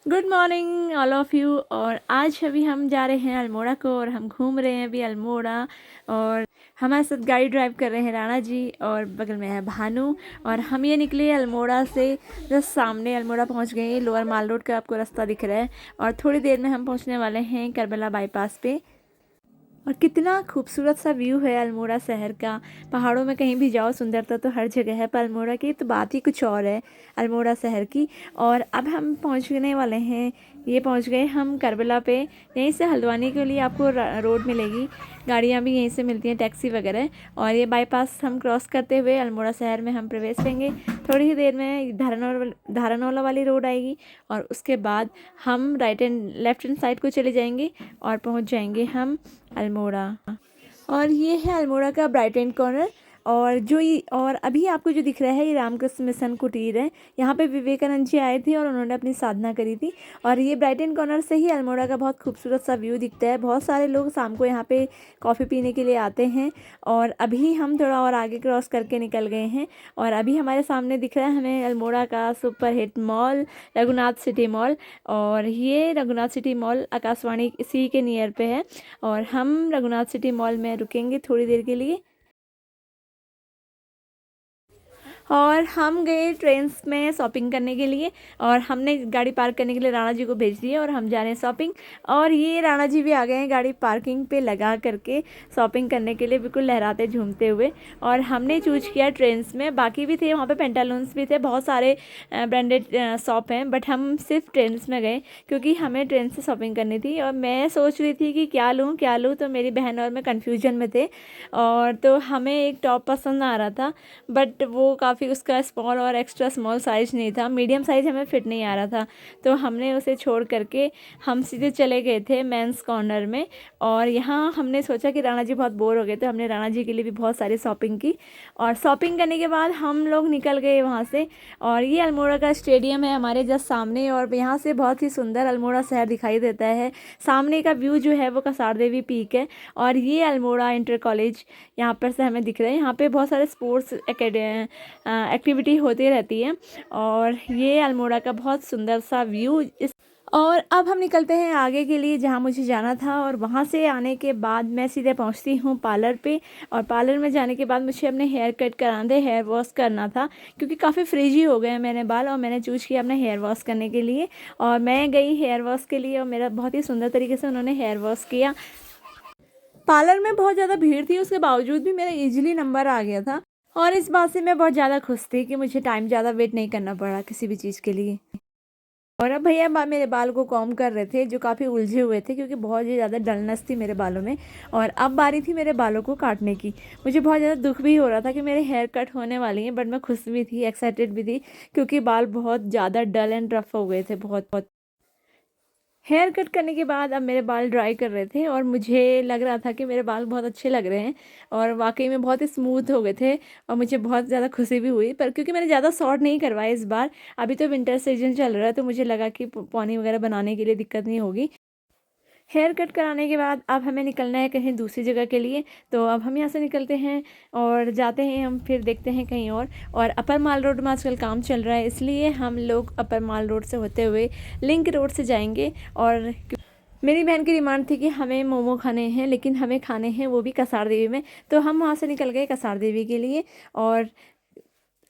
Good morning all of you. और आज अभी हम जा रहे हैं अल्मोड़ा को और हम घूम रहे हैं अभी अल्मोड़ा। और हमारे साथ गाड़ी ड्राइव कर रहे हैं राणा जी और बगल में है भानु। और हम ये निकले अल्मोड़ा से, जस्ट सामने अल्मोड़ा पहुंच गए हैं। लोअर माल रोड का आपको रास्ता दिख रहा है और थोड़ी देर में हम पहुंचने वाले हैं करबला बाईपास पे। और कितना खूबसूरत सा व्यू है अल्मोड़ा शहर का। पहाड़ों में कहीं भी जाओ सुंदरता तो हर जगह है, पर अल्मोड़ा की तो बात ही कुछ और है अल्मोड़ा शहर की। और अब हम पहुंचने वाले हैं, ये पहुंच गए हम करबला पे। यहीं से हल्द्वानी के लिए आपको रोड मिलेगी, गाड़ियाँ भी यहीं से मिलती हैं, टैक्सी वगैरह। और ये बाईपास हम क्रॉस करते हुए अल्मोड़ा शहर में हम प्रवेश करेंगे। थोड़ी ही देर में धारानौला वाली रोड आएगी और उसके बाद हम लेफ्ट हैंड साइड को चले जाएंगे और पहुंच जाएंगे हम अल्मोड़ा। और ये है अल्मोड़ा का ब्राइट एंड कॉर्नर। और अभी आपको जो दिख रहा है ये रामकृष्ण मिशन कुटीर है। यहाँ पे विवेकानंद जी आए थे और उन्होंने अपनी साधना करी थी। और ये ब्राइट एंड कॉर्नर से ही अल्मोड़ा का बहुत खूबसूरत सा व्यू दिखता है। बहुत सारे लोग शाम को यहाँ पे कॉफ़ी पीने के लिए आते हैं। और अभी हम थोड़ा और आगे क्रॉस करके निकल गए हैं और अभी हमारे सामने दिख रहा है हमें अल्मोड़ा का super hit mall, Raghunath city mall. और ये रघुनाथ सिटी मॉल आकाशवाणी इसी के नियर पे है और हम रघुनाथ सिटी मॉल में रुकेंगे थोड़ी देर के लिए। और हम गए ट्रेन्स में शॉपिंग करने के लिए और हमने गाड़ी पार्क करने के लिए राणा जी को भेज दिया और हम जा रहे हैं शॉपिंग। और ये राणा जी भी आ गए हैं गाड़ी पार्किंग पे लगा करके शॉपिंग करने के लिए, बिल्कुल लहराते झूमते हुए। और हमने चूज किया ट्रेन्स में, बाकी भी थे वहाँ पे, पेंटालून्स भी थे, बहुत सारे ब्रांडेड शॉप हैं, बट हम सिर्फ ट्रेन्स में गए क्योंकि हमें ट्रेन से शॉपिंग करनी थी। और मैं सोच रही थी कि क्या लूँ, तो मेरी बहन और मैं कन्फ्यूजन में थे। और तो हमें एक टॉप पसंद आ रहा था, बट वो काफ़ी उसका स्मॉल और एक्स्ट्रा स्मॉल साइज़ नहीं था, मीडियम साइज़ हमें फिट नहीं आ रहा था। तो हमने उसे छोड़ करके हम सीधे चले गए थे मेंस कॉर्नर में। और यहाँ हमने सोचा कि राणा जी बहुत बोर हो गए, तो हमने राणा जी के लिए भी बहुत सारी शॉपिंग की। और शॉपिंग करने के बाद हम लोग निकल गए वहाँ से। और ये अल्मोड़ा का स्टेडियम है हमारे जस्ट सामने और यहाँ से बहुत ही सुंदर अल्मोड़ा शहर दिखाई देता है। सामने का व्यू जो है वो कसार देवी पीक है। और ये अल्मोड़ा इंटर कॉलेज यहाँ पर से हमें दिख रहा है। यहाँ पे बहुत सारे स्पोर्ट्स एक्टिविटी होती रहती है। और ये अल्मोड़ा का बहुत सुंदर सा व्यू और अब हम निकलते हैं आगे के लिए जहाँ मुझे जाना था। और वहाँ से आने के बाद मैं सीधे पहुँचती हूँ पार्लर पे। और पार्लर में जाने के बाद मुझे अपने हेयर कट कराना था, हेयर वॉश करना था, क्योंकि काफ़ी फ्रिजी हो गए हैं मेरे बाल। और मैंने चूज़ किया अपना हेयर वॉश करने के लिए और मैं गई हेयर वॉश के लिए और मेरा बहुत ही सुंदर तरीके से उन्होंने हेयर वॉश किया। पार्लर में बहुत ज़्यादा भीड़ थी, उसके बावजूद भी मेरा इजीली नंबर आ गया था। और इस बात से मैं बहुत ज़्यादा खुश थी कि मुझे टाइम ज़्यादा वेट नहीं करना पड़ा किसी भी चीज़ के लिए। और अब भैया मेरे बाल को कॉम्ब कर रहे थे, जो काफ़ी उलझे हुए थे क्योंकि बहुत ही ज़्यादा डलनेस थी मेरे बालों में। और अब बारी थी मेरे बालों को काटने की। मुझे बहुत ज़्यादा दुख भी हो रहा था कि मेरे हेयर कट होने वाली हैं, बट मैं खुश भी थी, एक्साइटेड भी थी, क्योंकि बाल बहुत ज़्यादा डल एंड रफ हो गए थे बहुत बहुत। हेयर कट करने के बाद अब मेरे बाल ड्राई कर रहे थे और मुझे लग रहा था कि मेरे बाल बहुत अच्छे लग रहे हैं और वाकई में बहुत ही स्मूथ हो गए थे। और मुझे बहुत ज़्यादा खुशी भी हुई, पर क्योंकि मैंने ज़्यादा शॉर्ट नहीं करवाए इस बार, अभी तो विंटर सीजन चल रहा है, तो मुझे लगा कि पौनी वगैरह बनाने के लिए दिक्कत नहीं होगी। हेयर कट कराने के बाद अब हमें निकलना है कहीं दूसरी जगह के लिए। तो अब हम यहाँ से निकलते हैं और जाते हैं, हम फिर देखते हैं कहीं और अपर माल रोड में आजकल काम चल रहा है, इसलिए हम लोग अपर माल रोड से होते हुए लिंक रोड से जाएंगे। और मेरी बहन की डिमांड थी कि हमें मोमो खाने हैं, लेकिन हमें खाने हैं वो भी कसार देवी में, तो हम वहाँ से निकल गए कसार देवी के लिए। और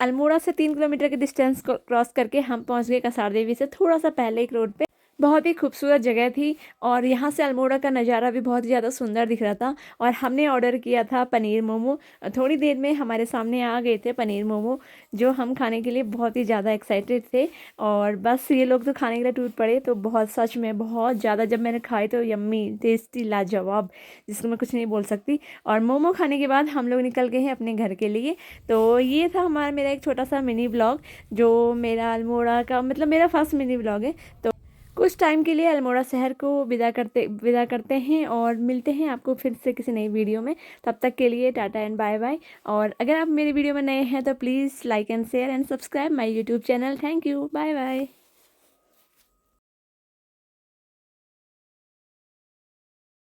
अल्मोड़ा से 3 किलोमीटर के डिस्टेंस को क्रॉस करके हम पहुँच गए कसार देवी से थोड़ा सा पहले एक रोड पे। बहुत ही खूबसूरत जगह थी और यहाँ से अल्मोड़ा का नज़ारा भी बहुत ज़्यादा सुंदर दिख रहा था। और हमने ऑर्डर किया था पनीर मोमो। थोड़ी देर में हमारे सामने आ गए थे पनीर मोमो, जो हम खाने के लिए बहुत ही ज़्यादा एक्साइटेड थे। और बस ये लोग तो खाने के लिए टूट पड़े, तो बहुत, सच में बहुत ज़्यादा, जब मैंने खाए तो यम्मी, टेस्टी, लाजवाब, जिसको मैं कुछ नहीं बोल सकती। और मोमो खाने के बाद हम लोग निकल गए हैं अपने घर के लिए। तो ये था मेरा एक छोटा सा मिनी ब्लॉग, जो मेरा अल्मोड़ा का, मतलब मेरा फर्स्ट मिनी ब्लॉग है। तो कुछ टाइम के लिए अल्मोड़ा शहर को विदा करते हैं और मिलते हैं आपको फिर से किसी नई वीडियो में। तब तक के लिए टाटा एंड बाय बाय। और अगर आप मेरी वीडियो में नए हैं तो please like and share and subscribe my YouTube channel. Thank you, bye bye.